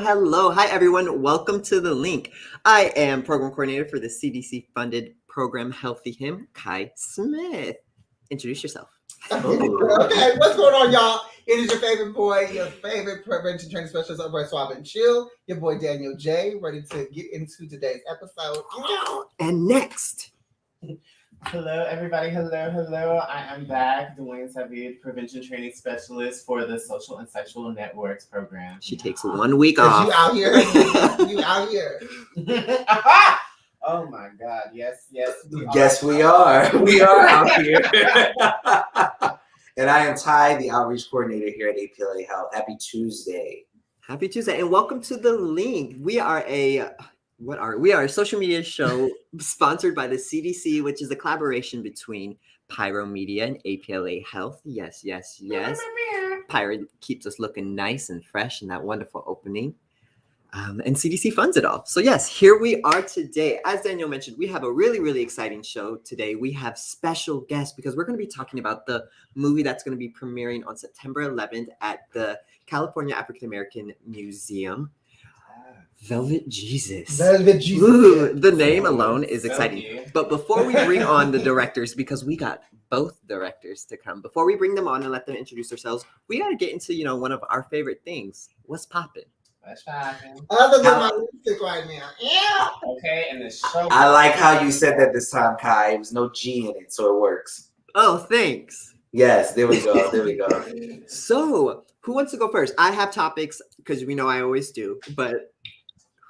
Hello. Hi, everyone. Welcome to The Link. I am program coordinator for the CDC-funded program Healthy Him, Kai Smith. Introduce yourself. Okay, what's going on, y'all? It is your favorite boy, your favorite prevention training specialist over at Swab and Chill, your boy Daniel J, ready to get into today's episode. And next. Hello, everybody. Hello. I am back, Dwayne Savid, Prevention Training Specialist for the Social and Sexual Networks program. She takes 1 week off. You out here. You out here. Oh my God. Yes. We are. We are out here. And I am Ty, the outreach coordinator here at APLA Health. Happy Tuesday. Happy Tuesday. And welcome to The Link. We are a social media show sponsored by the CDC, which is a collaboration between Pyro Media and APLA Health. Yes. Pyro keeps us looking nice and fresh in that wonderful opening. And CDC funds it all. So yes, here we are today. As Daniel mentioned, we have a really, really exciting show today. We have special guests because we're going to be talking about the movie that's going to be premiering on September 11th at the California African American Museum. Velvet Jesus. Ooh, the name alone is exciting. But before we bring on the directors, because we got both directors to come, before we bring them on and let them introduce themselves, we got to get into, one of our favorite things. What's poppin'? Other than my lipstick right now. Yeah. Okay, and the show. I like how you said that this time, Kai. There was no G in it, so it works. Oh, thanks. Yes, there we go. So, who wants to go first? I have topics because we know I always do, but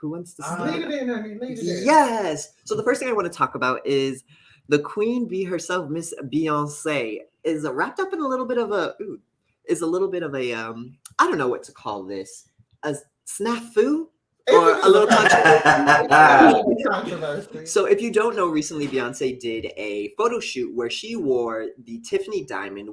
who wants to start? Lead it in, honey. Lead it in. Yes. So the first thing I want to talk about is the Queen Bee herself, Miss Beyonce, is wrapped up in a little bit of a I don't know what to call this, a snafu or a little controversy. So if you don't know, recently Beyonce did a photo shoot where she wore the Tiffany diamond,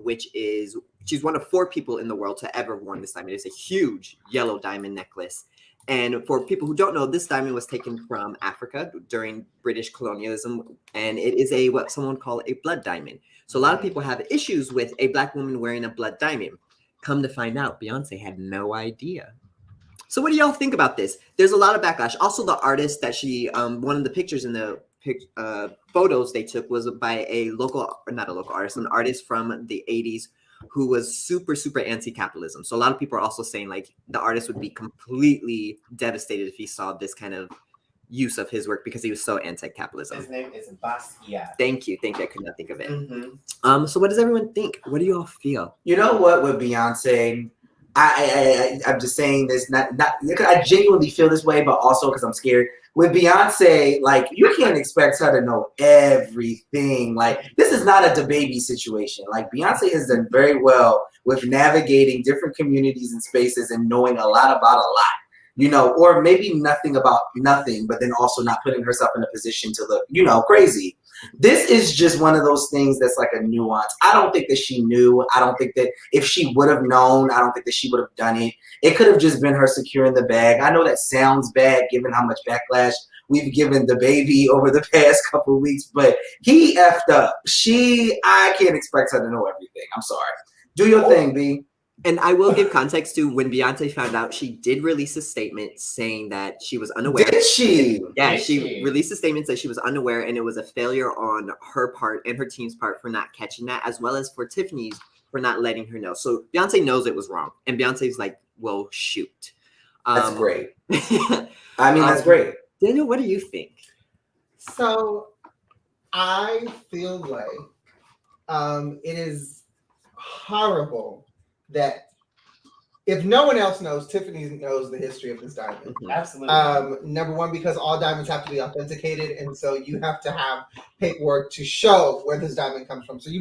she's one of 4 people in the world to ever worn this diamond. It's a huge yellow diamond necklace. And for people who don't know, this diamond was taken from Africa during British colonialism, and it is what someone would call a blood diamond. So a lot of people have issues with a Black woman wearing a blood diamond. Come to find out, Beyonce had no idea. So what do y'all think about this? There's a lot of backlash. Also, the artist that she, one of the pictures in the photos they took was by an artist from the 80s who was super, super anti-capitalism. So a lot of people are also saying like the artist would be completely devastated if he saw this kind of use of his work because he was so anti-capitalism. His name is Basquiat. Thank you. I could not think of it. Mm-hmm. So what does everyone think? What do you all feel? You know what, with Beyonce, I'm just saying this, not I genuinely feel this way, but also because I'm scared. With Beyonce, like, you can't expect her to know everything. Like, this is not a DaBaby situation. Like, Beyonce has done very well with navigating different communities and spaces and knowing a lot about a lot, or maybe nothing about nothing, but then also not putting herself in a position to look, crazy. This is just one of those things that's like a nuance. I don't think that she knew. I don't think that if she would have known, I don't think that she would have done it. It could have just been her securing the bag. I know that sounds bad given how much backlash we've given DaBaby over the past couple of weeks, but he effed up. I can't expect her to know everything. I'm sorry. Do your thing, B. And I will give context to when Beyonce found out, she did release a statement saying that she was unaware. Did she? Yeah, she released a statement that she was unaware, and it was a failure on her part and her team's part for not catching that, as well as for Tiffany's for not letting her know. So Beyonce knows it was wrong, and Beyonce's like, well, shoot. That's great. That's great. Daniel, what do you think? So I feel like it is horrible that if no one else knows, Tiffany knows the history of this diamond. Absolutely. Number one, because all diamonds have to be authenticated, and so you have to have paperwork to show where this diamond comes from. So they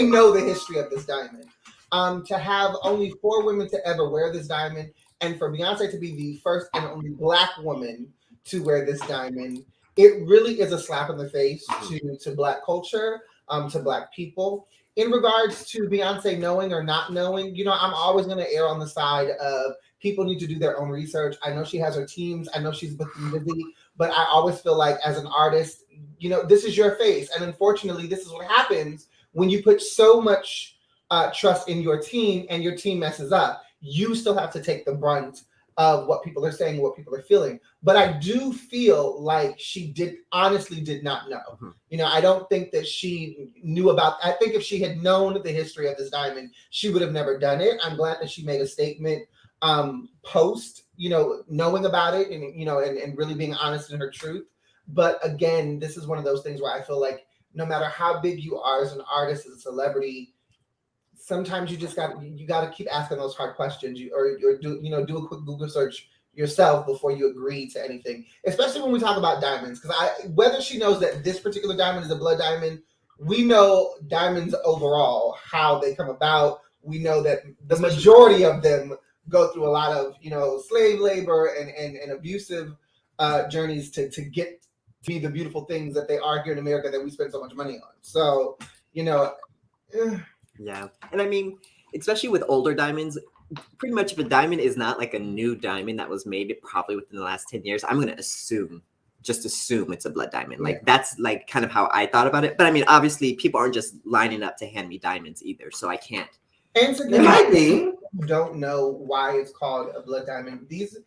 know the history of this diamond. To have only 4 women to ever wear this diamond, and for Beyonce to be the first and only Black woman to wear this diamond, it really is a slap in the face to Black culture, to Black people. In regards to Beyonce knowing or not knowing, I'm always going to err on the side of people need to do their own research. I know she has her teams. I know she's busy, but I always feel like as an artist, this is your face. And unfortunately, this is what happens when you put so much trust in your team and your team messes up. You still have to take the brunt of what people are saying, what people are feeling. But I do feel like she honestly did not know. I don't think that she knew I think if she had known the history of this diamond, she would have never done it. I'm glad that she made a statement post, knowing about it and really being honest in her truth. But again, this is one of those things where I feel like no matter how big you are as an artist, as a celebrity, sometimes you just got to keep asking those hard questions, or do a quick Google search yourself before you agree to anything. Especially when we talk about diamonds, because whether she knows that this particular diamond is a blood diamond, we know diamonds overall, how they come about. We know that the majority of them go through a lot of slave labor and abusive journeys to get to be the beautiful things that they are here in America that we spend so much money on. So Yeah. And I mean, especially with older diamonds, pretty much if a diamond is not like a new diamond that was made probably within the last 10 years, I'm going to assume it's a blood diamond. Like that's like kind of how I thought about it. But I mean, obviously people aren't just lining up to hand me diamonds either. So I can't. And to It might be. Don't know why it's called a blood diamond. These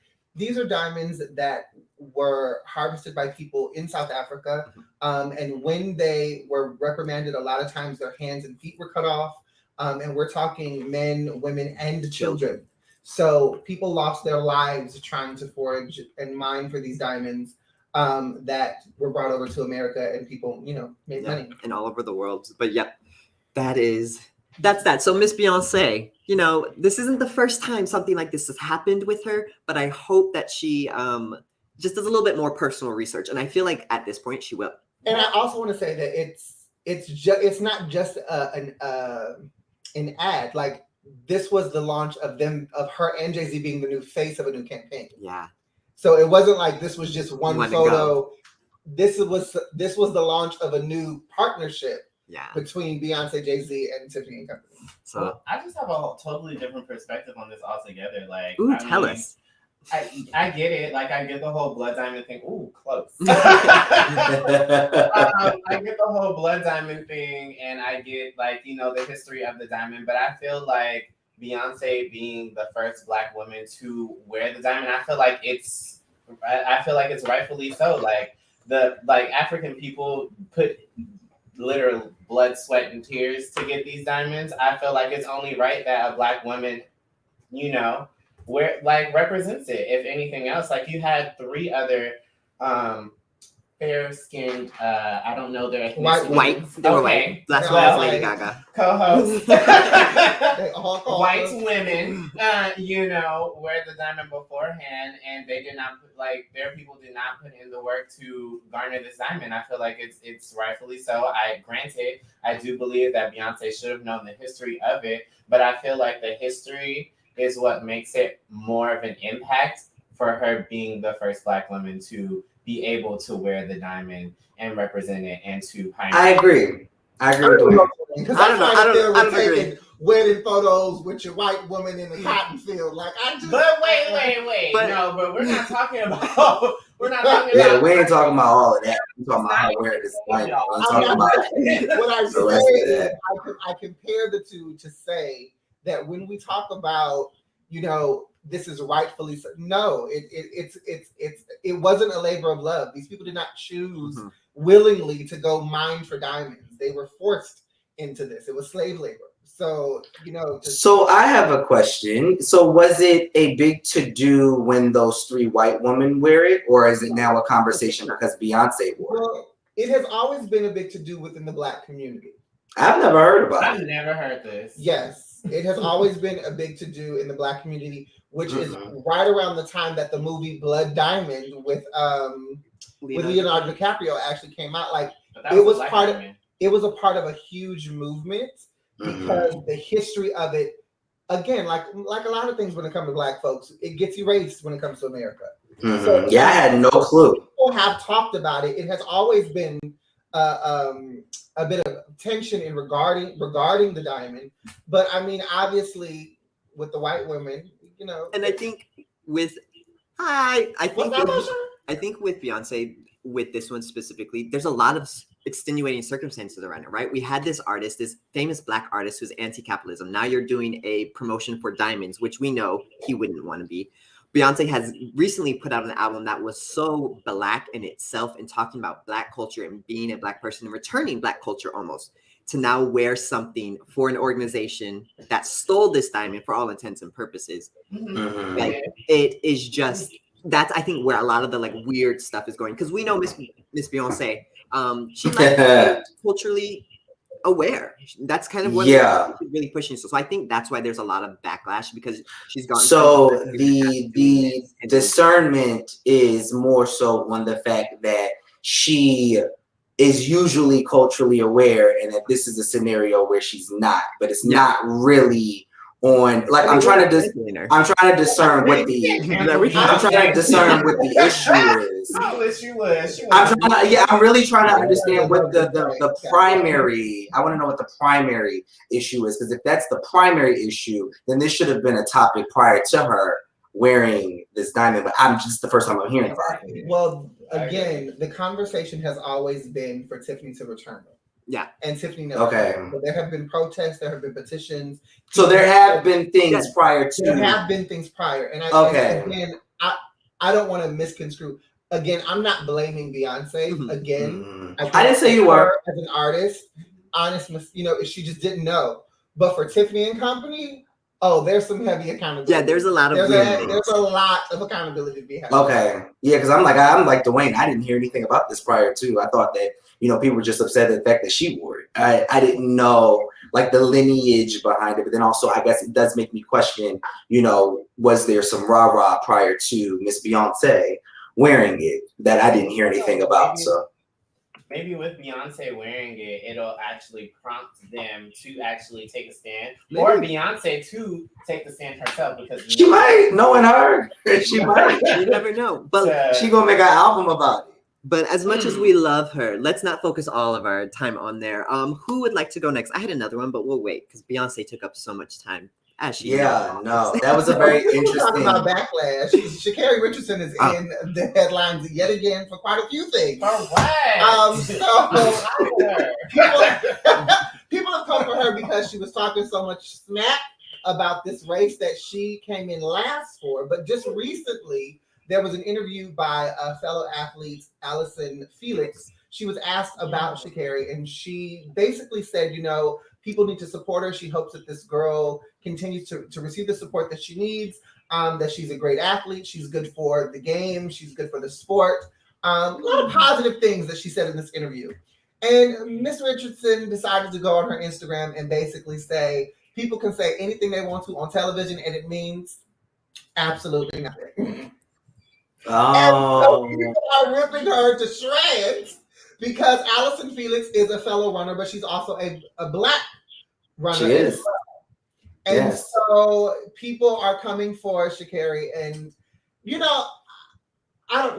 are diamonds that were harvested by people in South Africa. And when they were reprimanded, a lot of times their hands and feet were cut off. And we're talking men, women, and children. So people lost their lives trying to forage and mine for these diamonds that were brought over to America, and people, made money. And all over the world. But that's that. So Miss Beyonce, this isn't the first time something like this has happened with her, but I hope that she just does a little bit more personal research. And I feel like at this point she will. And I also want to say that it's not just an ad. Like, this was the launch of her and Jay-Z being the new face of a new campaign. Yeah. So it wasn't like this was just one photo. This was the launch of a new partnership. Yeah. Between Beyonce, Jay-Z, and Tiffany and Company. So I just have a totally different perspective on this altogether. Like, tell us. I get it. Like, I get the whole blood diamond thing. Ooh, close. I get the whole blood diamond thing, and I get the history of the diamond. But I feel like Beyonce being the first Black woman to wear the diamond, I feel like it's rightfully so. Like African people put literal blood, sweat, and tears to get these diamonds. I feel like it's only right that a Black woman, represents it. If anything else, you had 3 other fair-skinned, I don't know their ethnicity. White. They were white. Last one was Lady Gaga. Co-host. They all White women, wear the diamond beforehand, and they did not their people did not put in the work to garner this diamond. I feel like it's rightfully so. Granted, I do believe that Beyonce should have known the history of it, but I feel like the history is what makes it more of an impact for her being the first Black woman to be able to wear the diamond and represent it and to pioneer. I agree with you. Because I don't agree. Wedding photos with your white woman in the cotton field. But wait. No, but we're not talking about. Yeah, we ain't talking about all of that. We're talking about how to wear this diamond. What I say is, I compare the two to say that when we talk about, this is rightfully so. No, it wasn't a labor of love. These people did not choose willingly to go mine for diamonds. They were forced into this. It was slave labor. So, So I have a question. So was it a big to-do when those 3 white women wear it, or is it now a conversation because Beyonce wore it? Well, it has always been a big to-do within the Black community. I've never heard about it. I've never heard this. Yes. It has always been a big to-do in the Black community, which is Mm-hmm. right around the time that the movie Blood Diamond with Leonardo DiCaprio actually came out. Like, But that it was a Black part of diamond. it was a part of a huge movement because the history of it, again, like a lot of things when it comes to Black folks, it gets erased when it comes to America. Mm-hmm. So Yeah, I had no clue. People have talked about it. It has always been a bit of tension in regarding the diamond, but I mean, obviously, with the white women, you know, And I think with I what's think that, with, Marsha? I think with Beyonce, with this one specifically, there's a lot of extenuating circumstances around it, right? We had this artist, this famous Black artist who's anti-capitalism. Now you're doing a promotion for diamonds, which we know he wouldn't want to be. Beyonce has recently put out an album that was so Black in itself and talking about Black culture and being a Black person and returning Black culture almost to now wear something for an organization that stole this diamond for all intents and purposes. Mm-hmm. Like, it is just, that's I think where a lot of the like weird stuff is going, because we know Miss Beyonce, she might be culturally aware. That's kind of what she's really pushing. So I think that's why there's a lot of backlash, because she's gone. So the discernment is more so on the fact that she is usually culturally aware, and that this is a scenario where she's not, but it's not really on. Like, I'm trying to discern what the issue is. I wish you would. I'm really trying to understand what the primary. I want to know what the primary issue is, because if that's the primary issue, then this should have been a topic prior to her wearing this diamond. But I'm just the first time I'm hearing about it. Well, again, the conversation has always been for Tiffany to return it. Yeah. And Tiffany never. Okay. So there have been protests, there have been petitions. So there have been things prior to. There have been things prior. And I don't want to misconstrue. Again, I'm not blaming Beyonce. Mm-hmm. Again, I didn't say you were. As an artist, honest, you know, she just didn't know. But for Tiffany and Company, there's some heavy accountability. Yeah, there's a lot of there's a lot of accountability to be had. Okay. Yeah, because I'm like Dwayne, I didn't hear anything about this prior to. I thought that, you know, people were just upset at the fact that she wore it. I didn't know like the lineage behind it. But then also, I guess it does make me question, you know, was there some rah-rah prior to Miss Beyonce wearing it that I didn't hear anything about? So maybe with Beyonce wearing it, it'll actually prompt them to actually take a stand, or Beyonce to take the stand herself, because she might, knowing her, she might. You never know, but she gonna make an album about it. But as much as we love her, let's not focus all of our time on there. Who would like to go next? I had another one, but we'll wait because Beyonce took up so much time. That was a very interesting. Talking about backlash. Sha'Carri Richardson is in the headlines yet again for quite a few things. For what? People have come for her because she was talking so much smack about this race that she came in last for. But just recently, there was an interview by a fellow athlete, Allison Felix. She was asked about Sha'Carri, and she basically said, you know, people need to support her. She hopes that this girl continues to receive the support that she needs, that she's a great athlete. She's good for the game. She's good for the sport. A lot of positive things that she said in this interview. And Miss Richardson decided to go on her Instagram and basically say, people can say anything they want to on television, and it means absolutely nothing. Oh. And so people are ripping her to shreds because Allison Felix is a fellow runner, but she's also a Black runner. She is. Well. And so people are coming for Sha'Carri, and you know,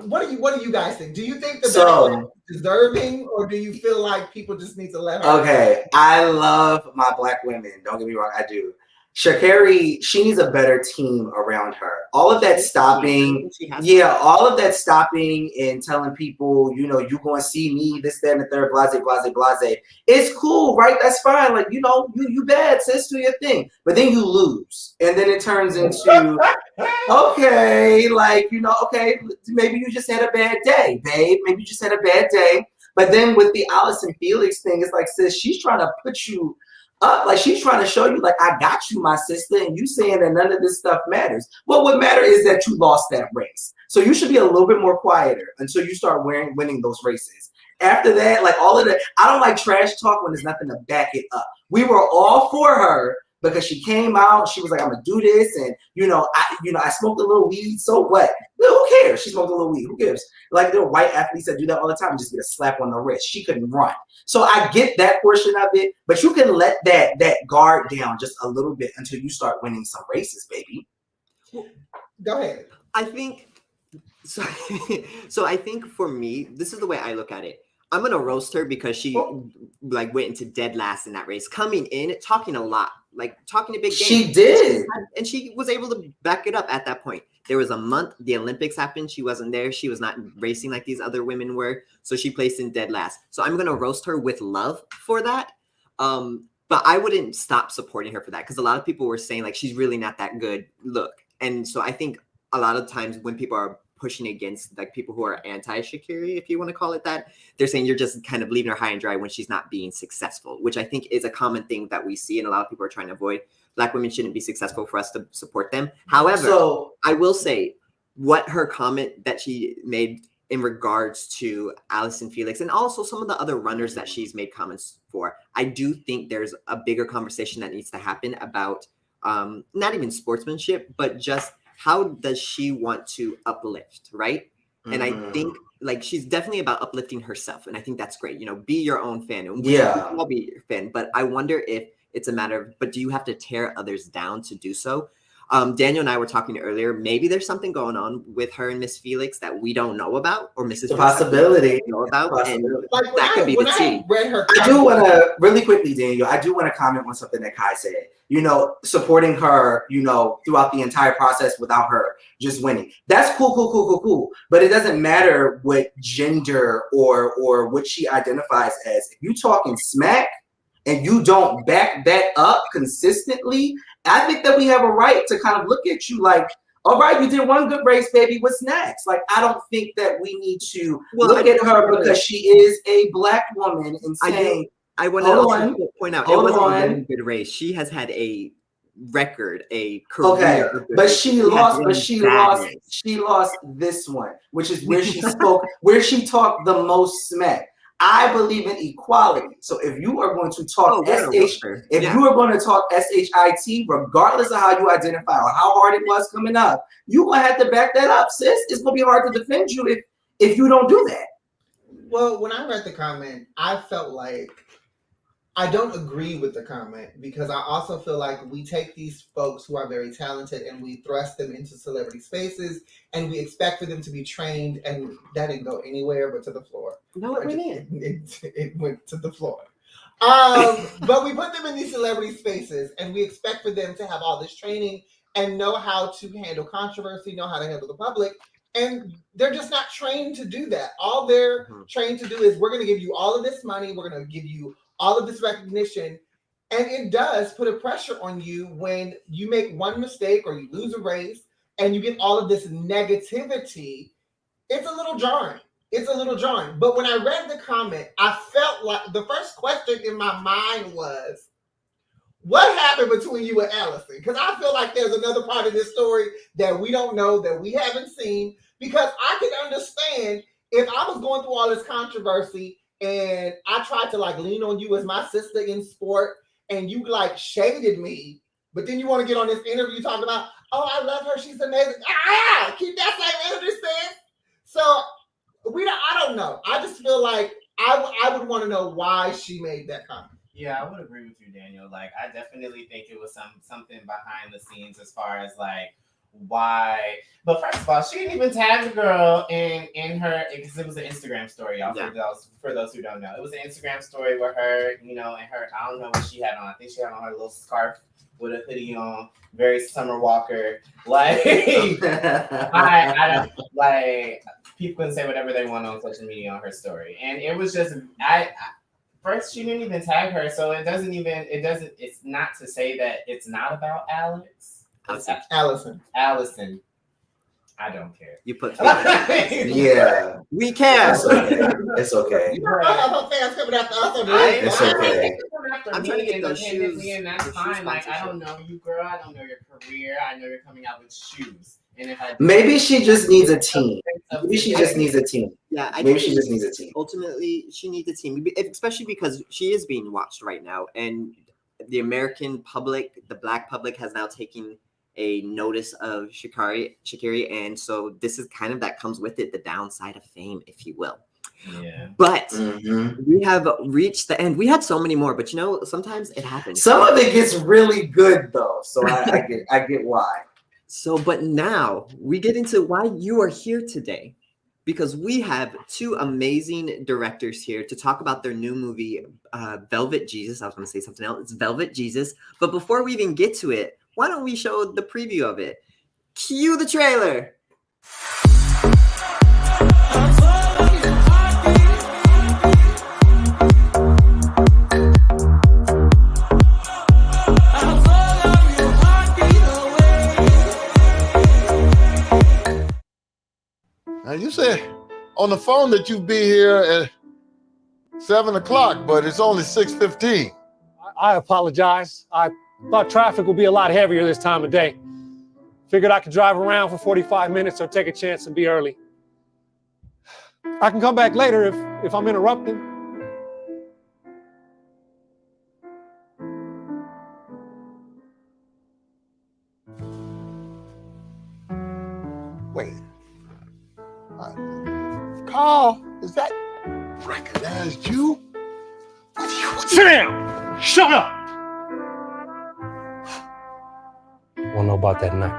what do you guys think? Do you think the Black is deserving, or do you feel like people just need to let her? Okay, I love my Black women. Don't get me wrong, I do. Sha'Carri, she needs a better team around her. All of that stopping, all of that stopping and telling people, you know, you going to see me, this, that, and the third, blase, blase, blase. It's cool, right? That's fine. Like, you know, you bad, sis, do your thing. But then you lose. And then it turns into, okay, like, you know, okay, maybe you just had a bad day, babe. Maybe you just had a bad day. But then with the Allison Felix thing, it's like, sis, she's trying to put you up, like she's trying to show you, like, I got you, my sister, and you saying that none of this stuff matters. Well, what matters is that you lost that race. So you should be a little bit more quieter until you start winning those races. After that, like all of that, I don't like trash talk when there's nothing to back it up. We were all for her, because she came out. She was like, "I'm gonna do this," and I smoked a little weed. So what? Who cares? She smoked a little weed. Who gives? Like there are white athletes that do that all the time and just get a slap on the wrist. She couldn't run. So I get that portion of it, but you can let that guard down just a little bit until you start winning some races, baby. Go ahead. I think so. So I think for me, this is the way I look at it. I'm gonna roast her because she like went into dead last in that race, coming in talking a lot, like talking a big game. She did, and she was able to back it up at that point. There was a month, the Olympics happened. She wasn't there. She was not racing like these other women were, so she placed in dead last. So I'm gonna roast her with love for that. But I wouldn't stop supporting her for that because a lot of people were saying like she's really not that good. Look, and so I think a lot of times when people are pushing against like people who are anti-Sha'Carri, if you want to call it that, they're saying you're just kind of leaving her high and dry when she's not being successful, which I think is a common thing that we see and a lot of people are trying to avoid. Black women shouldn't be successful for us to support them. However, I will say what her comment that she made in regards to Allyson Felix and also some of the other runners that she's made comments for, I do think there's a bigger conversation that needs to happen about not even sportsmanship, but just how does she want to uplift, right? And I think like she's definitely about uplifting herself, and I think that's great. Be your own fan. And we can all be your fan, but I wonder if it's a matter of, but do you have to tear others down to do so? Daniel and I were talking earlier. Maybe there's something going on with her and Miss Felix that we don't know about, or Mrs. The possibility know about, and Like that could be the tea. I do want to really quickly, Daniel. I do want to comment on something that Kai said. Supporting her, throughout the entire process without her just winning. That's cool. But it doesn't matter what gender or what she identifies as. If you talking smack and you don't back that up consistently, I think that we have a right to kind of look at you like, all right, you did one good race, baby. What's next? Like, I don't think that we need to look at her because she is a Black woman and saying, I want to point out, it wasn't a good race. She has had a record, a career. Okay, but she lost this one, which is where she spoke, where she talked the most smack. I believe in equality. So if you are going to talk you are going to talk SHIT, regardless of how you identify or how hard it was coming up, you're going to have to back that up, sis. It's going to be hard to defend you if you don't do that. Well, when I read the comment, I felt like I don't agree with the comment because I also feel like we take these folks who are very talented and we thrust them into celebrity spaces and we expect for them to be trained, and that didn't go anywhere but to the floor. No, it went in. It went to the floor. But we put them in these celebrity spaces and we expect for them to have all this training and know how to handle controversy, know how to handle the public. And they're just not trained to do that. All they're trained to do is, we're going to give you all of this money. We're going to give you all of this recognition. And it does put a pressure on you when you make one mistake or you lose a race and you get all of this negativity. It's a little jarring. But when I read the comment, I felt like the first question in my mind was, what happened between you and Allyson? Because I feel like there's another part of this story that we don't know, that we haven't seen. Because I can understand if I was going through all this controversy and I tried to like lean on you as my sister in sport and you like shaded me, but then you want to get on this interview talking about, oh, I love her, she's amazing. Keep that same energy, sis. So I don't know. I just feel like I would want to know why she made that comment. Yeah, I would agree with you, Daniel. Like, I definitely think it was something behind the scenes as far as like why. But first of all, she didn't even tag the girl in her, because it was an Instagram story, y'all. Yeah. For those who don't know, it was an Instagram story with her, and her, I don't know what she had on. I think she had on her little scarf with a hoodie on, very Summer Walker. Like, I don't like. People can say whatever they want on social media on her story, and it was just first, she didn't even tag her, so it's not to say that it's not about Allyson. I don't care. You put yeah. We care. It's okay. You know, I have fans coming after us. It's okay. I'm trying to get those shoes. And that's fine. Like, I don't know you, girl. I don't know your career. I know you're coming out with shoes. And if maybe she just needs a team. Maybe she just needs a team. Yeah, maybe she just needs a team. Ultimately, she needs a team, especially because she is being watched right now, and the American public, the Black public, has now taken a notice of Sha'Carri, and so this is kind of that comes with it, the downside of fame, if you will. Yeah. But we have reached the end. We had so many more, but you know, sometimes it happens. Some of it gets really good though, so I get why. So, but now we get into why you are here today, because we have two amazing directors here to talk about their new movie, Velvet Jesus. I was going to say something else. It's Velvet Jesus. But before we even get to it, why don't we show the preview of it? Cue the trailer. Now you said on the phone that you'd be here at 7 o'clock, but it's only 6:15. I apologize. I thought traffic would be a lot heavier this time of day. Figured I could drive around for 45 minutes or take a chance and be early. I can come back later if I'm interrupting. Wait. Carl, is that recognized you? Sam! Shut up! Wanna know about that night?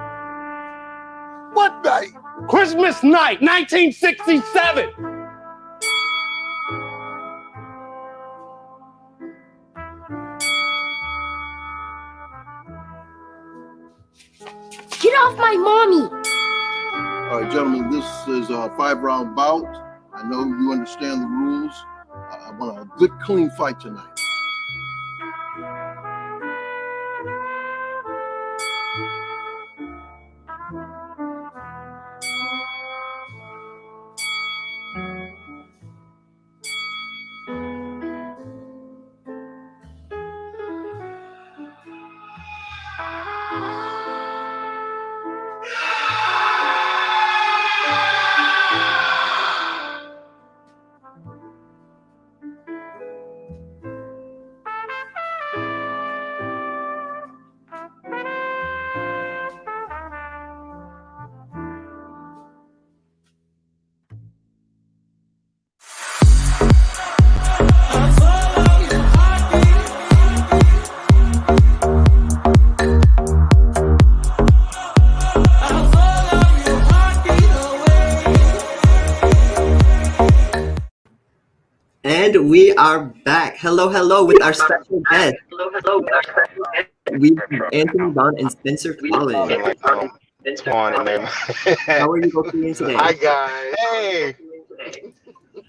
What night? Christmas night, 1967! Get off my mommy! All right, gentlemen, this is a 5-round bout. I know you understand the rules. I want a good, clean fight tonight. And we are back. Hello, with our special guest. We have Anthony Bond and Spencer Collins. How are you both doing today? Hi guys. Hey.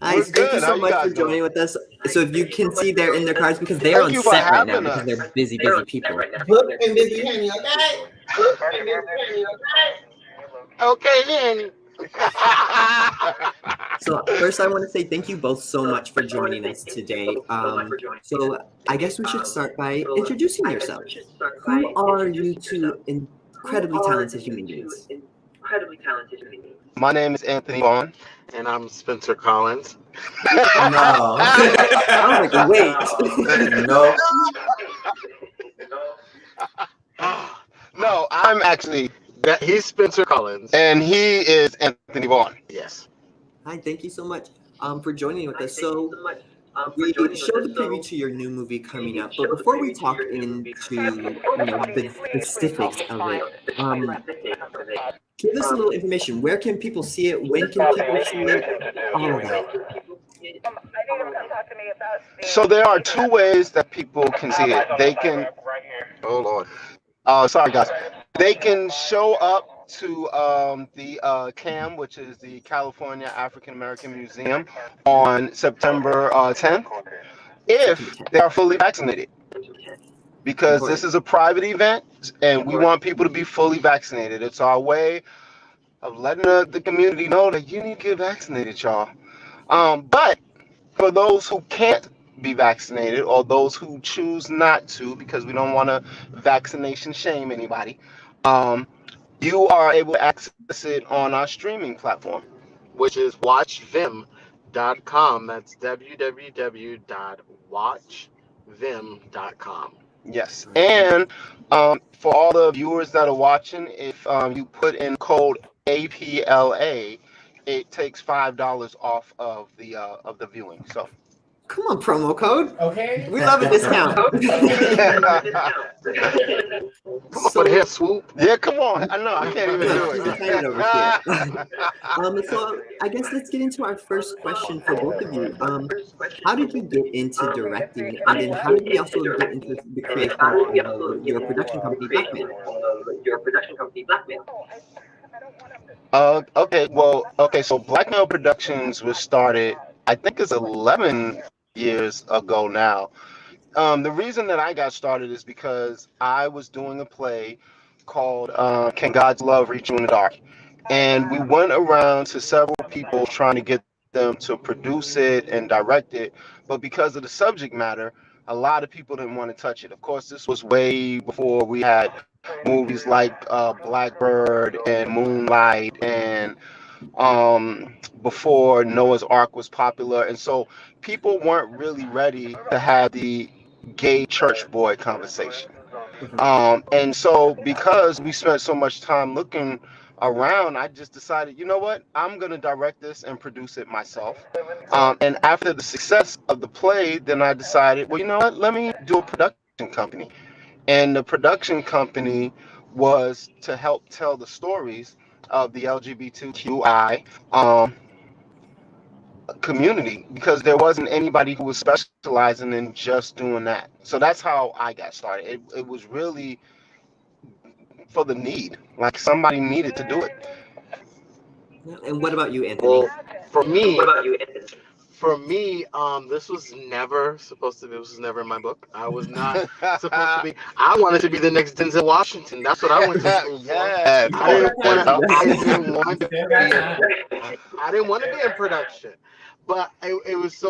Hi, thank you so much for joining with us. So if you can see, they're in their cars because they are on set right now because they're busy people. Book and busy Henny, okay? Book and busy Henny, okay? Okay, then. So first, I want to say thank you both so much for joining us today. So I guess we should start by introducing yourselves. Who are you two incredibly talented human beings? My name is Anthony Bond. And I'm Spencer Collins. No. I was like, wait. No. No, I'm actually, He's Spencer Collins. and he is Anthony Bond. Yes. Hi, thank you so much for joining with us. So we showed the preview to your new movie coming up, but before we talk into the specifics of it, give us a little information. Where can people see it? When can people see it? All of that. So there are two ways that people can see it. They can, oh Lord, sorry guys. They can show up to the CAM, which is the California African American Museum, on September 10th, if they are fully vaccinated. Because this is a private event and we want people to be fully vaccinated. It's our way of letting the community know that you need to get vaccinated, y'all. But for those who can't be vaccinated or those who choose not to, because we don't want to vaccination shame anybody, you are able to access it on our streaming platform, Which is watchvim.com. That's www.watchvim.com. Yes, and for all the viewers that are watching, if you put in code APLA, it takes $5 off of the viewing. So Come on, promo code. Okay. We love a discount. Come on for the hair swoop. yeah, come on. I know I can't even Look, do she's it. excited over here. So I guess let's get into our first question for both of you. How did you get into directing, and then how did you also get into the creation of your production company, Blackmail? Okay, well, okay, so Blackmail Productions was started, I think it's 11 years ago now. The reason that I got started is because I was doing a play called Can God's Love Reach You in the Dark? And we went around to several people trying to get them to produce it and direct it. But because of the subject matter, a lot of people didn't want to touch it. Of course, this was way before we had movies like Blackbird and Moonlight and before Noah's Ark was popular. And so people weren't really ready to have the gay church boy conversation. And so because we spent so much time looking around, I just decided, you know what, I'm going to direct this and produce it myself. And after the success of the play, then I decided, well, you know what, let me do a production company. And the production company was to help tell the stories of the LGBTQI community, because there wasn't anybody who was specializing in just doing that. So that's how I got started. It was really for the need, like somebody needed to do it. And what about you, Anthony? Well, for me, this was never supposed to be. This was never in my book. I was not supposed to be. I wanted to be the next Denzel Washington. That's what I went to school for. Yes. I didn't want to be in production. But it was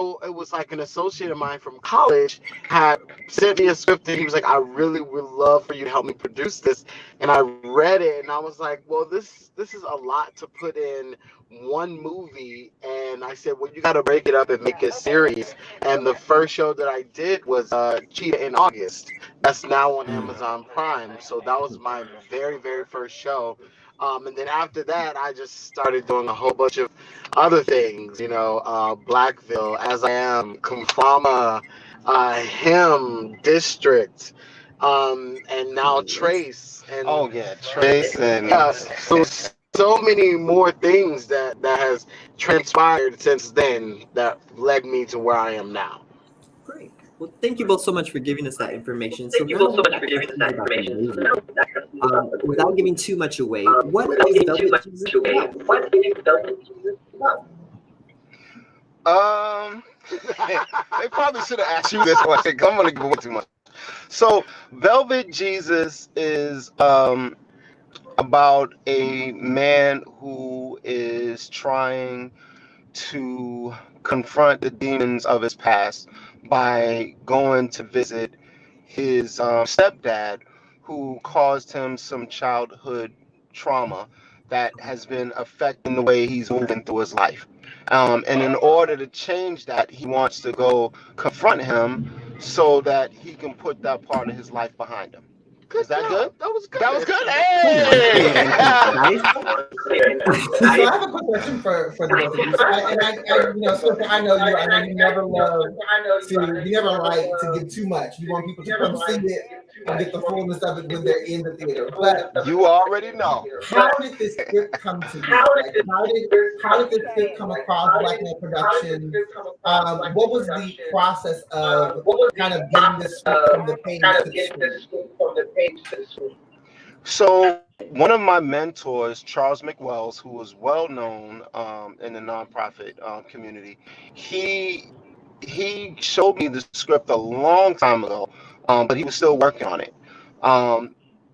like an associate of mine from college had sent me a script and he was like, I really would love for you to help me produce this. And I read it and I was like, well, this is a lot to put in one movie. And I said, well, you got to break it up and make a series. And the first show that I did was Cheetah in August. That's now on Amazon Prime. So that was my very, very first show. And then after that, I just started doing a whole bunch of other things, Blackville, As I Am, Kumfama, Him, District, and now Trace. And Oh yeah, Trace and so many more things that has transpired since then that led me to where I am now. Great. Well, thank you both so much for giving us that information. Without giving too much away, what is Velvet Jesus about? They probably should have asked you this question. I'm gonna give away too much. So, Velvet Jesus is about a man who is trying to confront the demons of his past by going to visit his stepdad, who caused him some childhood trauma that has been affecting the way he's moving through his life. And in order to change that, he wants to go confront him so that he can put that part of his life behind him. Is that good? That was good. That was good. So I have a quick question for the both of you. So I know you. I know you never like to give too much. You want people to come see it and get the fullness of it when they're in the theater. But You already know. how did this script come to you? Like, how did this script come across Blackmail Productions? What was the process of kind of getting this script from the page to the screen? So one of my mentors, Charles McWells, who was well known in the nonprofit community, he showed me the script a long time ago, but he was still working on it.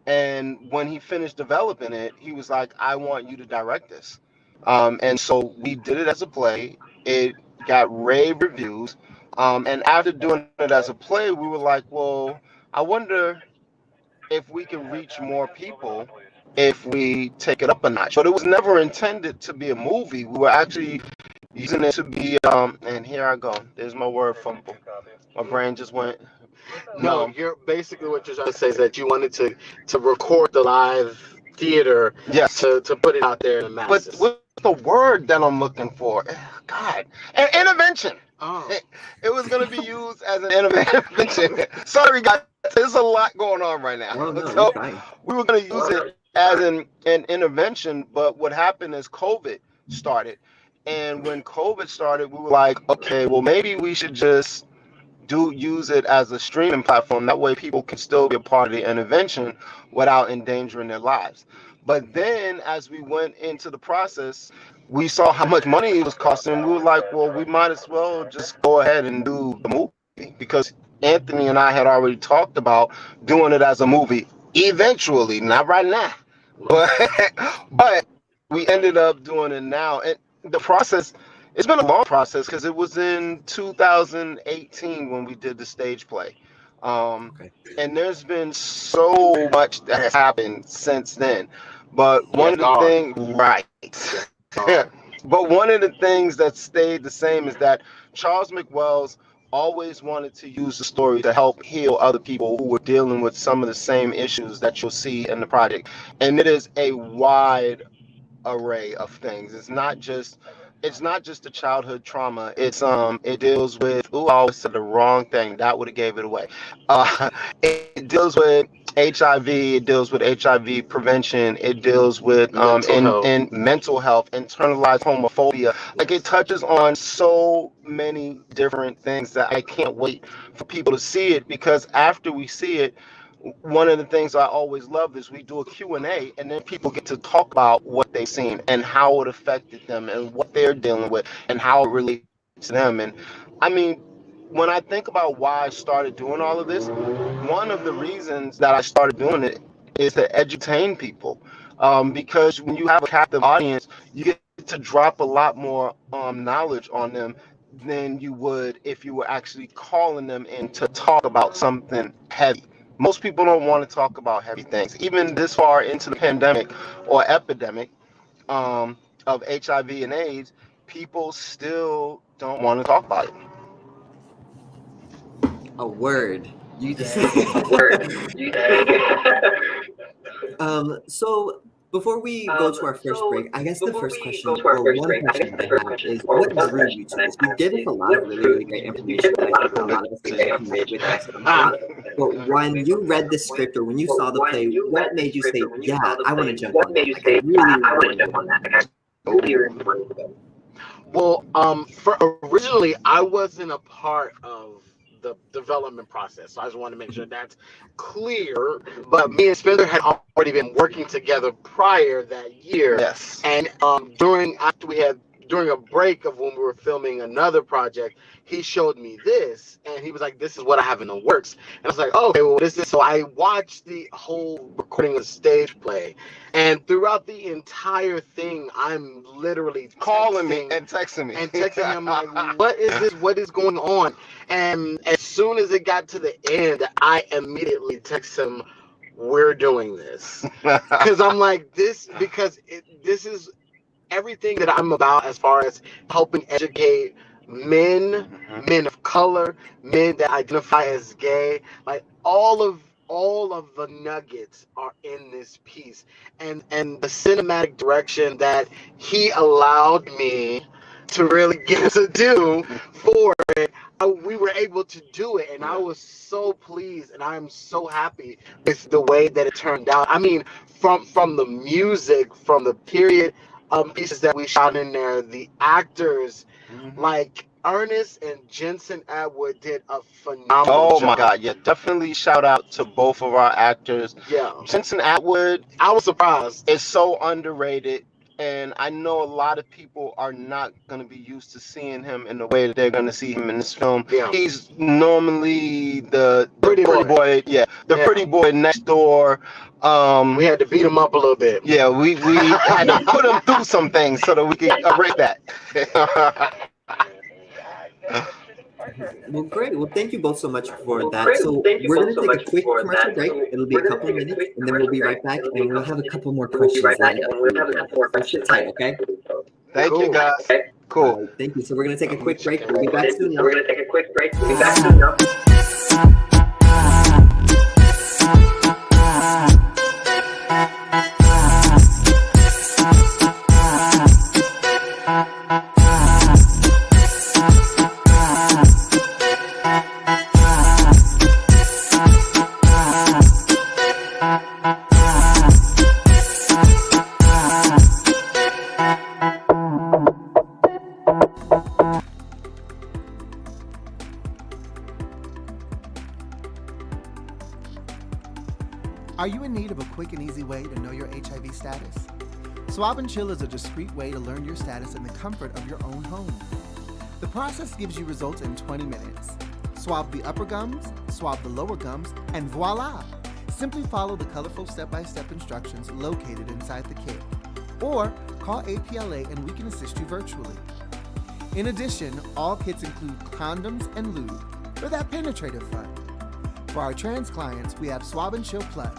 And when he finished developing it, he was like, I want you to direct this. And so we did it as a play. It got rave reviews. And after doing it as a play, we were like, well, I wonder if we can reach more people if we take it up a notch. But it was never intended to be a movie. We were actually using it to be and here I go. There's my word fumble. My brain just went. No, you're basically what you're trying to say is that you wanted to record the live theater Yes. to put it out there in the But masses. what's the word that I'm looking for? God, an intervention. Oh. It was going to be used as an intervention. Sorry, guys. There's a lot going on right now. Oh, no, So you're fine. we were going to use it as an intervention, but what happened is COVID started. And when COVID started, we were like, okay, well, maybe we should just use it as a streaming platform. That way people can still be a part of the intervention without endangering their lives. But then as we went into the process, we saw how much money it was costing. We were like, well, we might as well just go ahead and do the movie, because Anthony and I had already talked about doing it as a movie eventually, not right now. But we ended up doing it now. And the process, it's been a long process because it was in 2018 when we did the stage play. And there's been so much that has happened since then. But one of the things, right. But one of the things that stayed the same is that Charles McWells always wanted to use the story to help heal other people who were dealing with some of the same issues that you'll see in the project. And it is a wide array of things. It's not just the childhood trauma. It deals with, I always said the wrong thing. That would have gave it away. It deals with HIV. It deals with HIV prevention. It deals with in mental health, internalized homophobia. Like, it touches on so many different things that I can't wait for people to see it, because after we see it, one of the things I always love is we do a Q&A, and then people get to talk about what they've seen and how it affected them and what they're dealing with and how it relates to them. And I mean, when I think about why I started doing all of this, one of the reasons that I started doing it is to edutain people. Because when you have a captive audience, you get to drop a lot more knowledge on them than you would if you were actually calling them in to talk about something heavy. Most people don't want to talk about heavy things. Even this far into the pandemic or epidemic of HIV and AIDS, people still don't want to talk about it. A word. You just so before we go to our first break, I guess the first question, or one question that I have, is what drew you to this? You gave us a lot of really, really great information that I think a lot of us can connect with us on. But when you read the script or when you saw the play, what made you say, yeah, I want to jump on that? Well, originally I wasn't a part of the development process, so I just want to make sure that's clear. But me and Spencer had already been working together prior that year. Yes. And during a break of when we were filming another project, he showed me this, and he was like, "This is what I have in the works." And I was like, "Oh, okay, well, this is." So I watched the whole recording of the stage play, and throughout the entire thing, I'm literally calling me and texting him like, "What is this? What is going on?" And as soon as it got to the end, I immediately text him, "We're doing this," because I'm like, this is everything that I'm about as far as helping educate men, men of color, men that identify as gay. Like, all of the nuggets are in this piece, and the cinematic direction that he allowed me to really get to do for it, we were able to do it, and I was so pleased, and I am so happy with the way that it turned out. I mean, from the music, from the period pieces that we shot in there, the actors, like Ernest and Jensen Atwood did a phenomenal job. My God, yeah, definitely shout out to both of our actors. Yeah. Jensen Atwood, I was surprised. Is so underrated, and I know a lot of people are not going to be used to seeing him in the way that they're going to see him in this film. Yeah. He's normally the pretty boy, the pretty boy next door. We had to beat him up a little bit. Yeah, we had to put him through some things so that we could erase that. Well, great. Well, thank you both so much for that. So we're going to take a quick commercial break. It'll be a couple of minutes, and then we'll be right back, and we'll have a couple more questions. Okay? Thank you, guys. Cool. All right, thank you. So we're gonna take a quick break. We'll be back soon. So we're gonna take a quick break. We'll be back soon. Now. Are you in need of a quick and easy way to know your HIV status? Swab and Chill is a discreet way to learn your status in the comfort of your own home. The process gives you results in 20 minutes. Swab the upper gums, swab the lower gums, and voila! Simply follow the colorful step-by-step instructions located inside the kit. Or call APLA and we can assist you virtually. In addition, all kits include condoms and lube for that penetrative fun. For our trans clients, we have Swab and Chill Plus,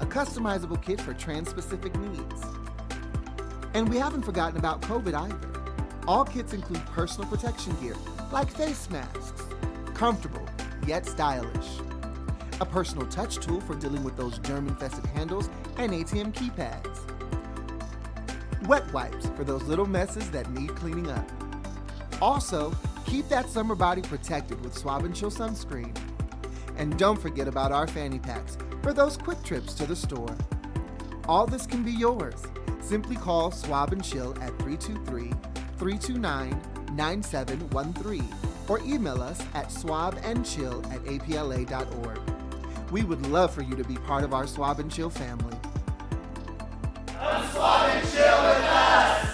a customizable kit for trans-specific needs. And we haven't forgotten about COVID either. All kits include personal protection gear, like face masks, comfortable yet stylish. A personal touch tool for dealing with those germ-infested handles and ATM keypads. Wet wipes for those little messes that need cleaning up. Also, keep that summer body protected with Swab and Chill sunscreen. And don't forget about our fanny packs for those quick trips to the store. All this can be yours. Simply call Swab and Chill at 323-329-9713 or email us at swabandchill@apla.org. We would love for you to be part of our Swab and Chill family. Come swab and chill with us!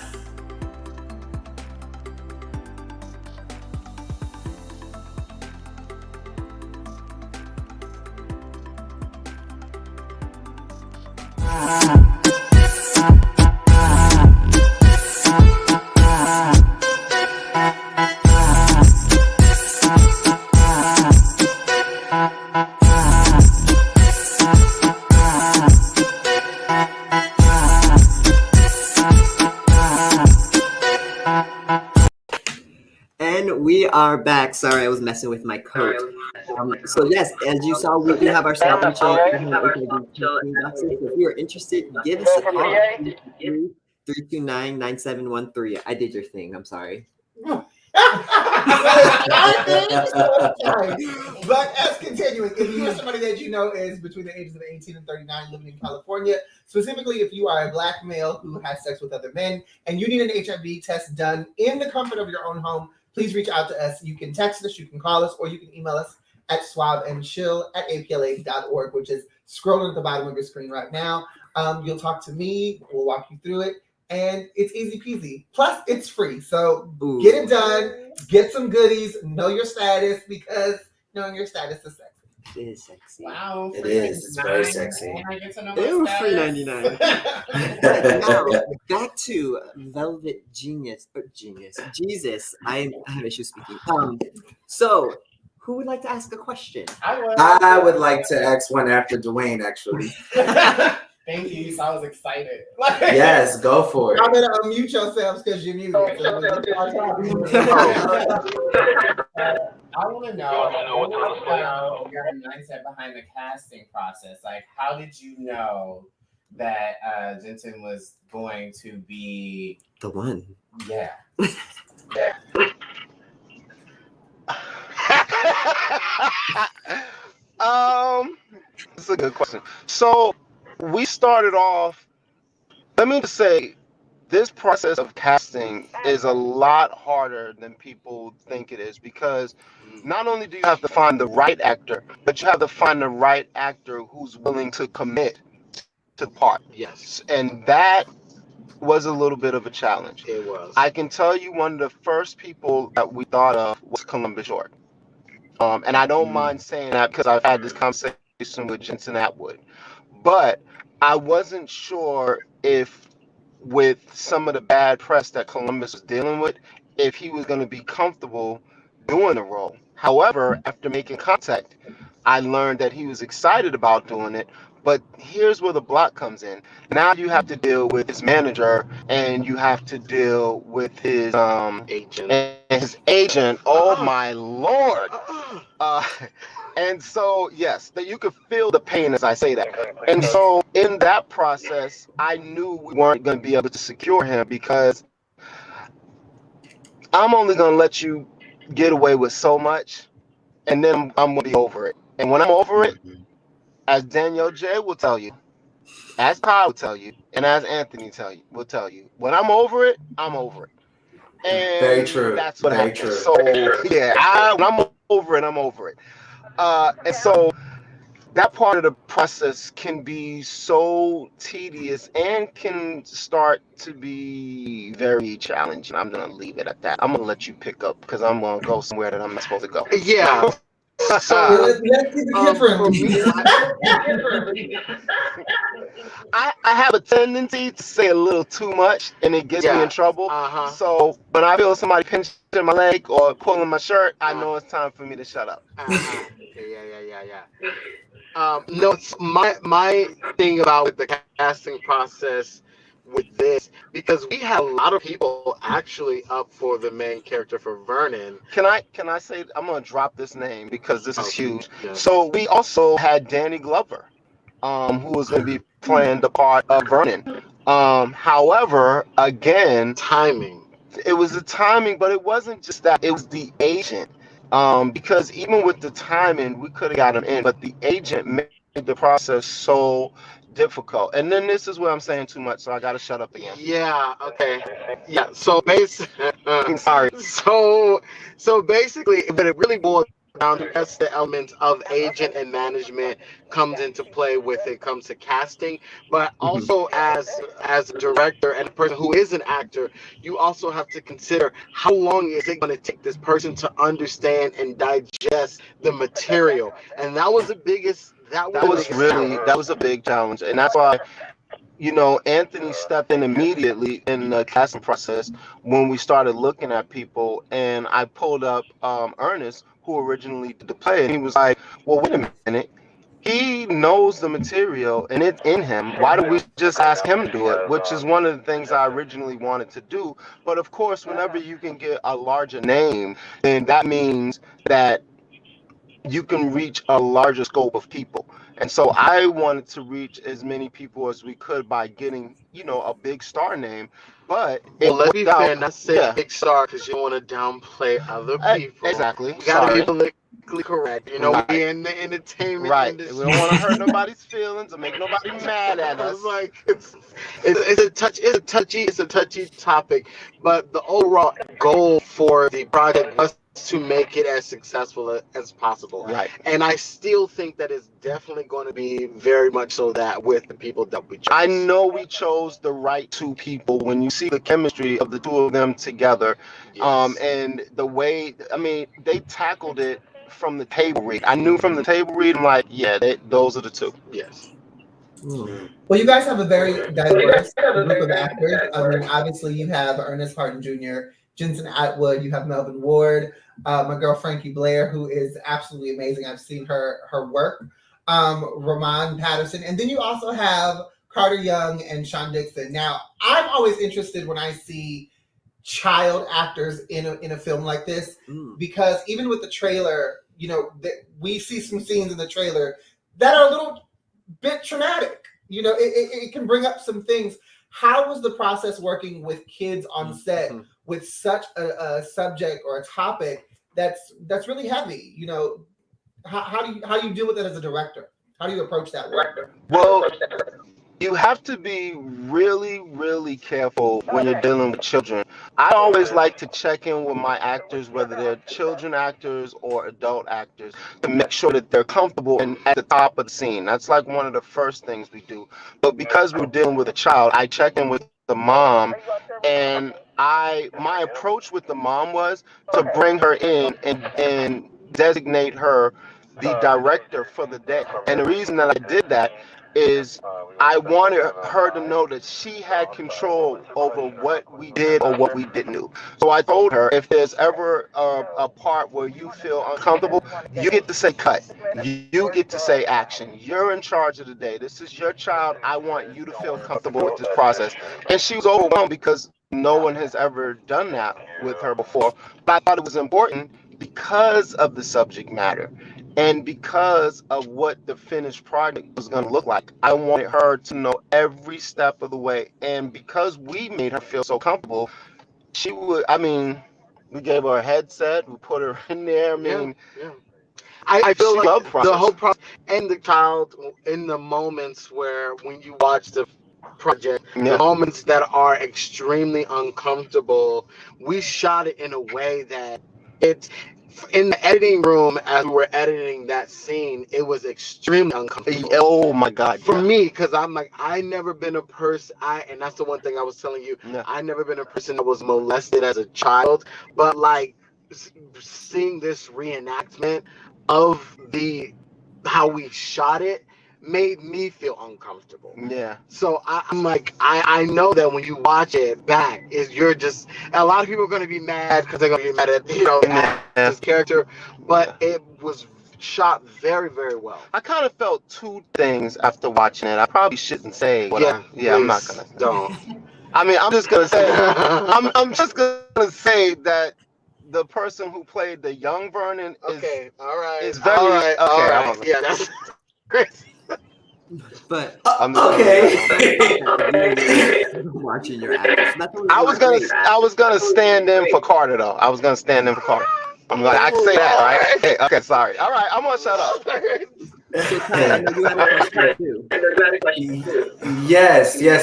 And we are back. Sorry, I was messing with my coat. So yes, as you saw, we do have our Swab and Chill. So if you're interested, give us a call. 329-9713. I did your thing. I'm sorry. But as continuing, if you are somebody that you know is between the ages of 18 and 39 living in California, specifically if you are a Black male who has sex with other men and you need an HIV test done in the comfort of your own home, please reach out to us. You can text us, you can call us, or you can email us at swabandchill@apla.org, which is scrolling at the bottom of your screen right now. You'll talk to me, we'll walk you through it, and it's easy peasy. Plus, it's free. So get it done, get some goodies, know your status, because knowing your status is sexy. It is sexy. Wow, It is. It's very sexy. And I get to know Ew, my free status. 99. Now, back to Velvet Genius. Jesus, I have issues speaking. So, who would like to ask a question? I would like to ask one after Dwayne, actually. Thank you. So I was excited. Yes, go for it. I'm gonna unmute yourselves because you're muted. I want to know what was your mindset behind the casting process. Like, how did you know that Jensen was going to be the one? Yeah. That's a good question. So we started off, let me just say, this process of casting is a lot harder than people think it is, because not only do you have to find the right actor, but you have to find the right actor who's willing to commit to the part. Yes. And that was a little bit of a challenge. It was. I can tell you one of the first people that we thought of was Columbus Short. And I don't mind saying that because I've had this conversation with Jensen Atwood. But I wasn't sure if, with some of the bad press that Columbus was dealing with, if he was going to be comfortable doing the role. However, after making contact, I learned that he was excited about doing it. But here's where the block comes in. Now you have to deal with his manager, and you have to deal with his Agent. and his agent. Oh my lord! And so yes, that you could feel the pain as I say that. And so in that process, I knew we weren't going to be able to secure him because I'm only going to let you get away with so much, and then I'm going to be over it. And when I'm over it, as Danielle J will tell you, as Kyle will tell you, and as Anthony will tell you, when I'm over it, I'm over it. And Very true. That's what Very happens. true. So yeah, when I'm over it, I'm over it. And so that part of the process can be so tedious and can start to be very challenging. I'm gonna leave it at that. I'm gonna let you pick up because I'm gonna go somewhere that I'm not supposed to go. Yeah. So let's keep it kid friendly. for me, I have a tendency to say a little too much, and it gets me in trouble. So when I feel somebody pinching my leg or pulling my shirt, I know it's time for me to shut up. No, it's my thing about with the casting process with this, because we had a lot of people actually up for the main character for Vernon. Can I say I'm gonna drop this name because this is huge. Yes. So we also had Danny Glover, who was gonna be playing the part of Vernon. However, again, timing. It was the timing, but it wasn't just that. It was the agent. Because even with the timing, we could have got him in, but the agent made the process so difficult. And then this is where I'm saying too much, so I got to shut up again. Yeah. Okay. Yeah. So basically, sorry. So basically, but it really boils down to that's the element of agent and management comes into play with it comes to casting, but also as a director and a person who is an actor, you also have to consider how long is it going to take this person to understand and digest the material, and that was the biggest. That was a big challenge, and that's why. Anthony stepped in immediately in the casting process when we started looking at people, and I pulled up Ernest, who originally did the play, and he was like, well, wait a minute. He knows the material, and it's in him. Why don't we just ask him to do it? Which is one of the things I originally wanted to do. But, of course, whenever you can get a larger name, then that means that you can reach a larger scope of people. And so I wanted to reach as many people as we could by getting, a big star name. But let's be fair, not say big star because you want to downplay other people. Exactly. You gotta be politically correct. We're in the entertainment industry. We don't want to hurt nobody's feelings or make nobody mad at us. It's a touchy topic. But the overall goal for the project was to make it as successful as possible. Right. And I still think that it's definitely going to be very much so that with the people that we chose. I know we chose the right two people when you see the chemistry of the two of them together. Yes. And the way, they tackled it from the table read. I knew from the table read, I'm like, yeah, those are the two. Yes. Well, you guys have a very diverse group of actors. Obviously, you have Ernest Harton Jr., Jensen Atwood, you have Melvin Ward, my girl Frankie Blair, who is absolutely amazing. I've seen her work. Ramon Patterson, and then you also have Carter Young and Sean Dixon. Now, I'm always interested when I see child actors in a film like this, because even with the trailer, we see some scenes in the trailer that are a little bit traumatic. It can bring up some things. How was the process working with kids on set with such a subject or a topic that's really heavy? How do you deal with it as a director? How do you approach that work? Well, you have to be really, really careful when you're dealing with children. I always like to check in with my actors, whether they're children actors or adult actors, to make sure that they're comfortable and at the top of the scene. That's like one of the first things we do. But because we're dealing with a child, I check in with the mom, and my approach with the mom was to bring her in and designate her the director for the day. And the reason that I did that is I wanted her to know that she had control over what we did or what we didn't do. So I told her, if there's ever a part where you feel uncomfortable, you get to say cut. You get to say action. You're in charge of the day. This is your child. I want you to feel comfortable with this process. And she was overwhelmed because no one has ever done that with her before. But I thought it was important because of the subject matter. And because of what the finished project was going to look like, I wanted her to know every step of the way. And because we made her feel so comfortable, she would, I mean, we gave her a headset, we put her in there. I mean, Yeah. I feel she like loved the process. whole process and the child in the moments where when you watch the project, the moments that are extremely uncomfortable, we shot it in a way that it's in the editing room as we were editing that scene, it was extremely uncomfortable. Oh my God. For me, because I'm like, I never been a person, and that's the one thing I was telling you, I never been a person that was molested as a child, but like seeing this reenactment of how we shot it made me feel uncomfortable. Yeah. So I'm like, I know that when you watch it back, you're just, a lot of people are going to be mad because they're going to be mad at, this character, but it was shot very, very well. I kind of felt two things after watching it. I probably shouldn't say what I'm not gonna say. Don't. I mean, I'm just gonna say I'm just gonna say that the person who played the young Vernon is very yeah, that's great. But okay. Watching your actors. I was gonna stand in for Carter though. I was gonna stand in for Carter. I'm like, I can say that, right? Hey, okay, sorry. All right, I'm gonna shut up. So Ty, I know you had a question too. Yes. One,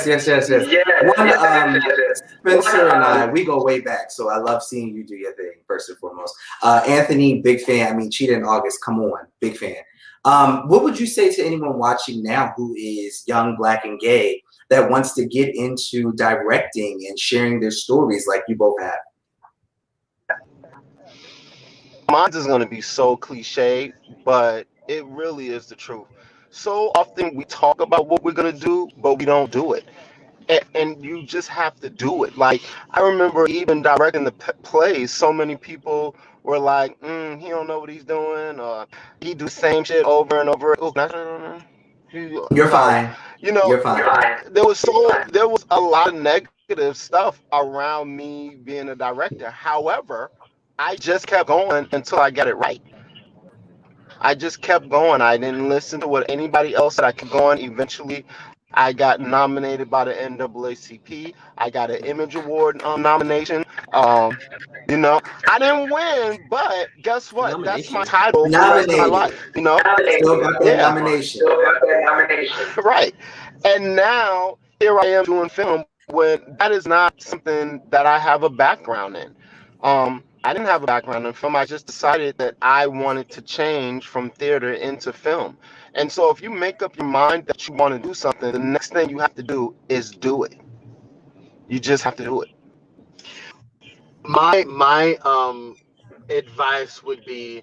Spencer and I, we go way back, so I love seeing you do your thing first and foremost. Anthony, big fan. I mean, Cheetah in August, come on, big fan. What would you say to anyone watching now who is young, Black, and gay that wants to get into directing and sharing their stories like you both have? Mine is going to be so cliche, but it really is the truth. So often we talk about what we're going to do, but we don't do it. And you just have to do it. Like, I remember even directing the plays, so many people were like, he don't know what he's doing, or he do the same shit over and over. You're fine. You know, you're fine. There was a lot of negative stuff around me being a director. However, I just kept going until I got it right. I just kept going. I didn't listen to what anybody else said. I kept going. Eventually, I got nominated by the NAACP. I got an Image Award nomination. You know, I didn't win, but guess what? That's my title for the rest of my life. You know, still got that nomination. Right. And now here I am doing film when that is not something that I have a background in. I didn't have a background in film. I just decided that I wanted to change from theater into film. And so if you make up your mind that you want to do something, the next thing you have to do is do it. You just have to do it. My advice would be,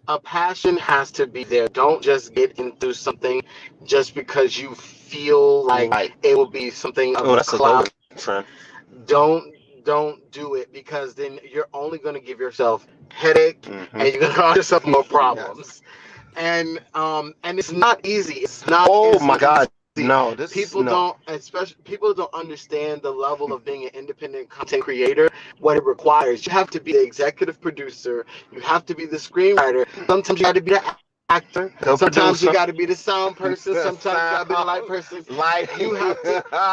a passion has to be there. Don't just get into something just because you feel like it will be something of a cloud. Don't do it, because then you're only going to give yourself headache, and you're going to cause yourself more problems. And it's not easy. It's not. Oh my God. No, people don't understand the level of being an independent content creator, what it requires. You have to be the executive producer, you have to be the screenwriter, sometimes you got to be the actor, sometimes you got to be the sound person, sometimes you got to be the light person.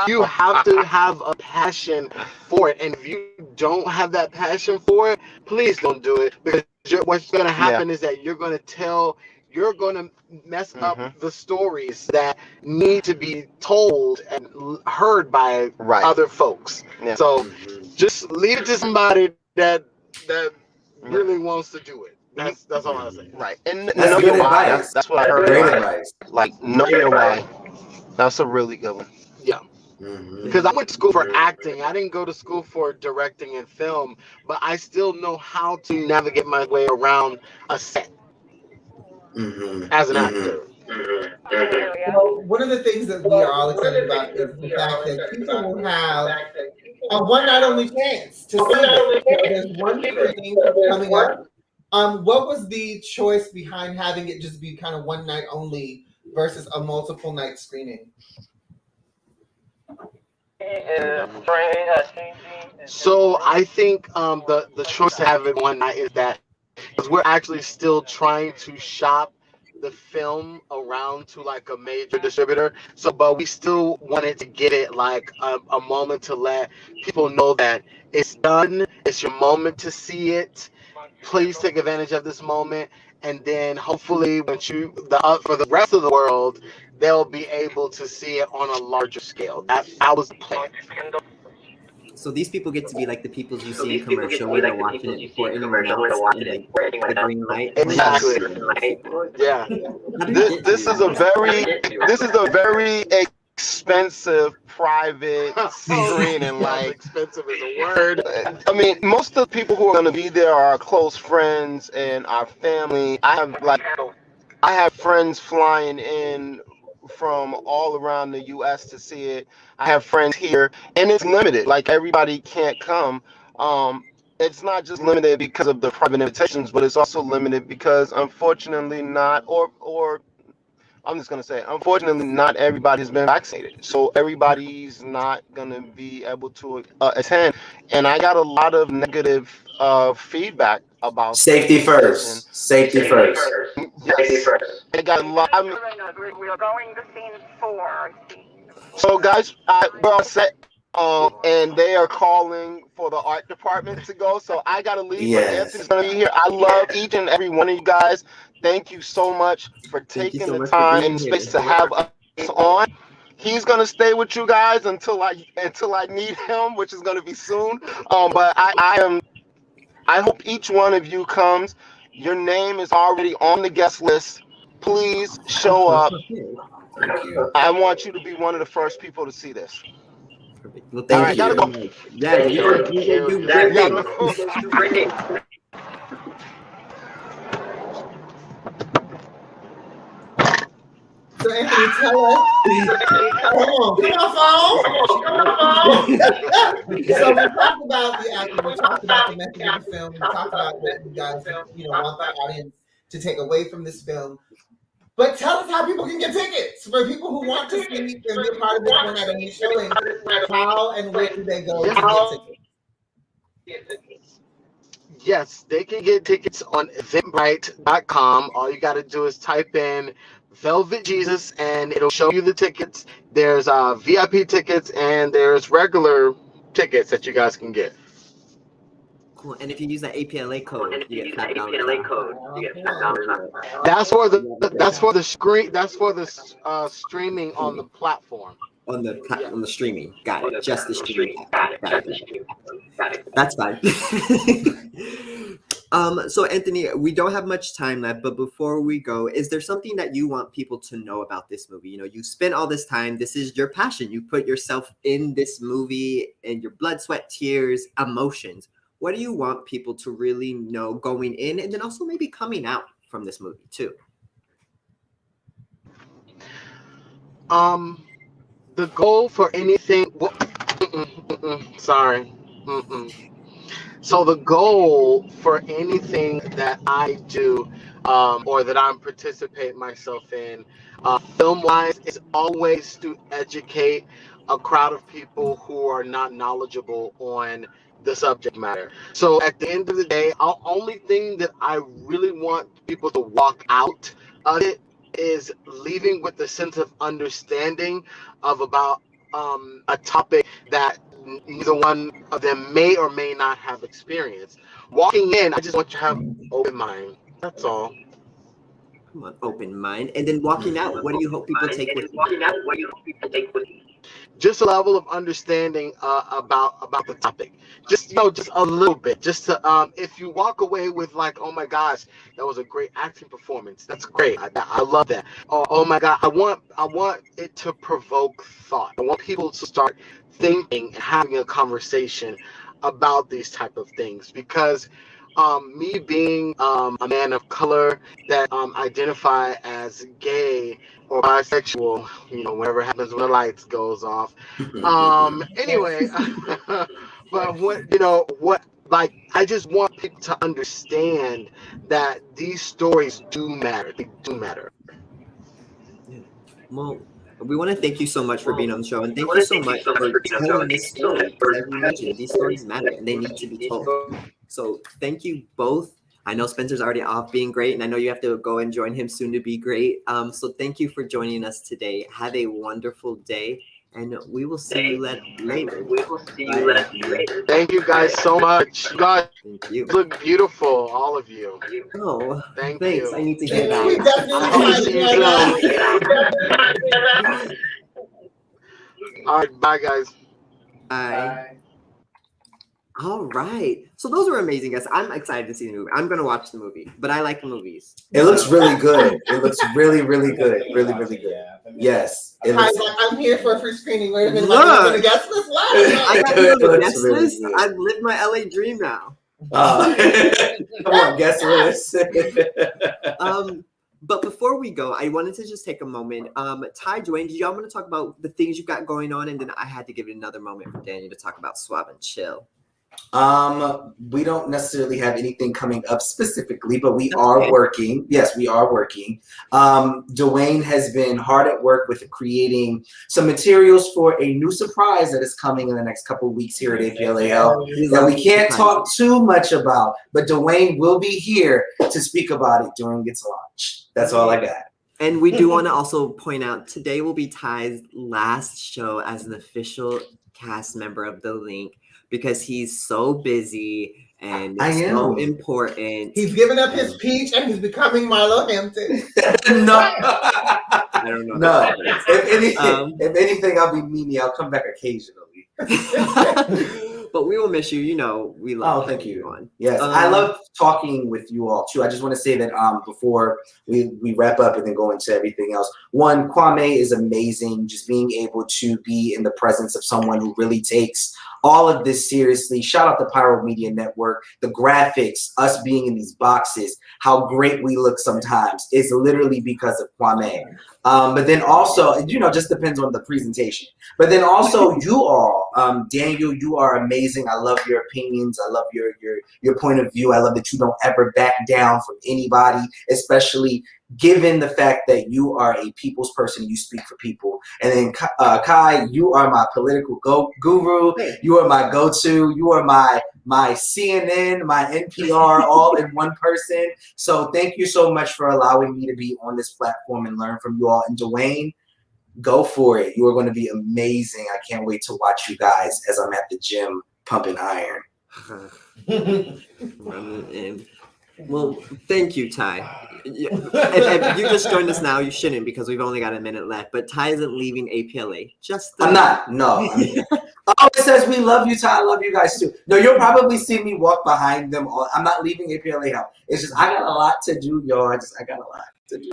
You have to have a passion for it, and if you don't have that passion for it, please don't do it, because what's going to happen is that you're going to mess up the stories that need to be told and heard by other folks. So just leave it to somebody that really wants to do it. That's all I say. Right. And know your why. That's what I heard. Great advice. Like, know your why. That's a really good one. Yeah. Because I went to school for acting. I didn't go to school for directing and film, but I still know how to navigate my way around a set. As an actor. Well, one of the things that we are all excited about is the fact that people will have a one night only chance to see it. So there's one screening coming up. What was the choice behind having it just be kind of one night only versus a multiple night screening? So I think the choice to have it one night is that because we're actually still trying to shop the film around to like a major distributor. So, but we still wanted to get it like a moment to let people know that it's done. It's your moment to see it. Please take advantage of this moment, and then hopefully, when for the rest of the world, they'll be able to see it on a larger scale. That was the plan. So these people get to be like the people you see in commercial where they're watching it before anyone else and like the green light. Exactly. Yeah. This is a very expensive private screening. Like, expensive is a word. I mean, most of the people who are going to be there are our close friends and our family. I have friends flying in from all around the U.S. to see it. I have friends here, and it's limited. Like, everybody can't come. It's not just limited because of the private invitations, but it's also limited because, unfortunately, I'm just gonna say, unfortunately, not everybody's been vaccinated, so everybody's not gonna be able to attend. And I got a lot of negative feedback about Safety first. Safety first. Yes. I got a lot. I mean, we are going to scene 4. so guys, we're all set. And they are calling for the art department to go, so I gotta leave. Yes. But Anthony's gonna be here. I love each and every one of you guys. Thank you so much for taking the time and space to have us on. He's gonna stay with you guys until I need him, which is gonna be soon. But I hope each one of you comes. Your name is already on the guest list. Please show up. Thank you. I want you to be one of the first people to see this. Well, thank you. Gotta go. Yeah, you do great things. So Anthony, tell us. Come on, So we talked about the acting, we talked about the message of the film, we talked about what you guys, want the audience to take away from this film. But tell us how people can get tickets for people who want to see and be a part of this one night only showing. How and where do they go to get tickets? Yes, they can get tickets on eventbrite.com. All you got to do is type in Velvet Jesus and it'll show you the tickets. There's VIP tickets and there's regular tickets that you guys can get. Cool. And if you use that APLA code, you get $5. That's for the streaming on the platform. On the streaming. Got it. Just the streaming. Got it. That's fine. So Anthony, we don't have much time left, but before we go, is there something that you want people to know about this movie? You spent all this time. This is your passion. You put yourself in this movie and your blood, sweat, tears, emotions. What do you want people to really know going in and then also maybe coming out from this movie too? The goal for anything. Sorry. So the goal for anything that I do or that I'm participating myself in, film-wise, is always to educate a crowd of people who are not knowledgeable on the subject matter. So at the end of the day, the only thing that I really want people to walk out of it is leaving with a sense of understanding about a topic that neither one of them may or may not have experienced. Walking in, I just want you to have an open mind. That's all. Come on, open mind. And then walking out, what do you hope people take with you? Just a level of understanding about the topic. Just just a little bit. Just to if you walk away with like, oh my gosh, that was a great acting performance. That's great. I love that. Oh my God, I want it to provoke thought. I want people to start thinking and having a conversation about these type of things, because me being a man of color that identify as gay or bisexual, whatever happens when the lights goes off. Anyway, but what I just want people to understand that these stories do matter. They do matter. Well, we want to thank you so much for being on the show, and thank you so much for telling this story. Because as we mentioned, these stories matter and they need to be told. So thank you both. I know Spencer's already off being great, and I know you have to go and join him soon to be great. So thank you for joining us today. Have a wonderful day, and we will see you later. We will see you later. Thank you guys so much. You guys Thank you. look beautiful, all of you. Oh, Thanks. thanks. I need to hear We that. definitely All right, bye, guys. Bye. All right. So those were amazing guys. I'm excited to see the movie. I'm gonna watch the movie, but I like movies. It looks really good. It looks really, really good. Really, really good. Yes. It looks, I'm here for a free screening. Wait a minute. Look. I'm gonna guess this I got you on the It guest looks really list. good. I've lived my LA dream now. come on, guess list. But before we go, I wanted to just take a moment. Ty, Dwayne, did y'all want to talk about the things you've got going on? And then I had to give it another moment for Daniel to talk about Swab and Chill. We don't necessarily have anything coming up specifically, but we are working. Yes, we are working. Dwayne has been hard at work with creating some materials for a new surprise that is coming in the next couple of weeks here at APLAL that we can't talk too much about, but Dwayne will be here to speak about it during its launch. That's all I got. And we do want to also point out today will be Ty's last show as an official cast member of The Link, because he's so busy and so important. He's giving up his peach and he's becoming Milo Hampton. No. I don't know. No. If anything, I'll be meanie. I'll come back occasionally. But we will miss you. You know, we love thank you. On. Yes, I love talking with you all too. I just want to say that before we wrap up and then go into everything else. One, Kwame is amazing. Just being able to be in the presence of someone who really takes all of this seriously. Shout out the Pyro Media Network. The graphics, us being in these boxes, how great we look sometimes is literally because of Kwame. But then also, just depends on the presentation. But then also you all, Daniel, you are amazing. I love your opinions. I love your point of view. I love that you don't ever back down from anybody, especially given the fact that you are a people's person, you speak for people. And then Kai, you are my political guru. You are my go-to. You are my CNN, my NPR, all in one person. So thank you so much for allowing me to be on this platform and learn from you all. And Dwayne, go for it. You are going to be amazing. I can't wait to watch you guys as I'm at the gym pumping iron. Well, thank you, Ty. If you just joined us now, you shouldn't, because we've only got a minute left. But Ty isn't leaving APLA. I'm not. No. Oh, it says we love you, Ty. I love you guys too. No, you'll probably see me walk behind them. I'm not leaving APLA now. It's just I got a lot to do, y'all. I got a lot to do.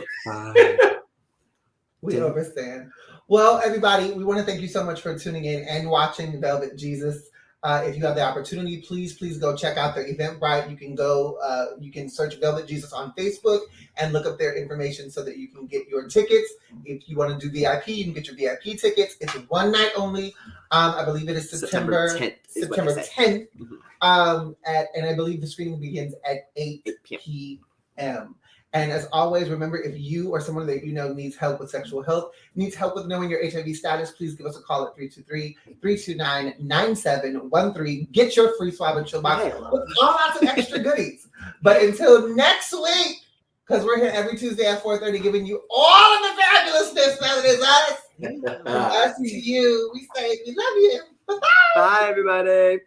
We understand. Well, everybody, we want to thank you so much for tuning in and watching Velvet Jesus. If you have the opportunity, please go check out their Eventbrite. You can go, you can search Velvet Jesus on Facebook and look up their information so that you can get your tickets. If you want to do VIP, you can get your VIP tickets. It's one night only. I believe it is September 10th. September 10th. And I believe the screening begins at 8 p.m. And as always, remember, if you or someone that you know needs help with sexual health, needs help with knowing your HIV status, please give us a call at 323-329-9713. Get your free Swab and Chill box with all lots of extra goodies. But until next week, because we're here every Tuesday at 4:30 giving you all of the fabulousness that is us. Us to you. We say we love you. Bye-bye. Bye, everybody.